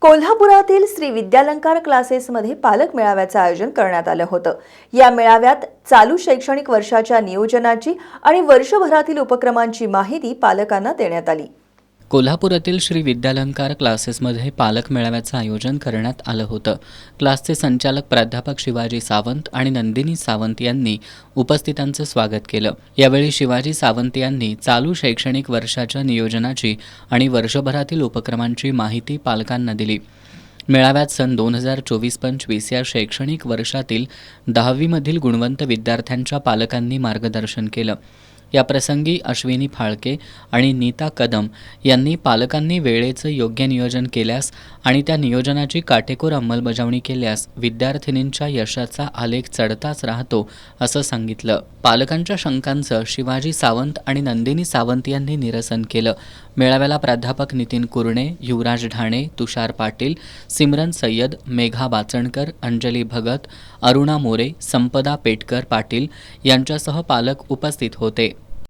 कोल्हापुरातील श्री विद्यालंकार क्लासेसमध्ये पालक मेळाव्याचं आयोजन करण्यात आलं होतं। या मेळाव्यात चालू शैक्षणिक वर्षाच्या नियोजनाची आणि वर्षभरातील उपक्रमांची माहिती पालकांना देण्यात आली। कोल्हापुरातील श्री विद्यालंकार क्लासेसमध्ये पालक मेळाव्याचं आयोजन करण्यात आलं होतं। क्लासचे संचालक प्राध्यापक शिवाजी सावंत आणि नंदिनी सावंत यांनी उपस्थितांचं स्वागत केलं। यावेळी शिवाजी सावंत यांनी चालू शैक्षणिक वर्षाच्या नियोजनाची आणि वर्षभरातील उपक्रमांची माहिती पालकांना दिली। मेळाव्यात सन 2024-25 या शैक्षणिक वर्षातील 10वीमधील गुणवंत विद्यार्थ्यांच्या पालकांनी मार्गदर्शन केलं। या प्रसंगी अश्विनी फाळके आणि नीता कदम यांनी पालकांनी वेळेचं योग्य नियोजन केल्यास आणि त्या नियोजनाची काटेकोर अंमलबजावणी केल्यास विद्यार्थिनींच्या यशाचा आलेख चढताच राहतो असं सांगितलं। पालकांच्या शंकांचं शिवाजी सावंत आणि नंदिनी सावंत यांनी निरसन केलं। मेळाव्याला प्राध्यापक नितीन कुरणे, युवराज ढाणे, तुषार पाटील, सिमरन सय्यद, मेघा बाचणकर, अंजली भगत, अरुणा मोरे, संपदा पेटकर पाटील यांच्यासह पालक उपस्थित होते।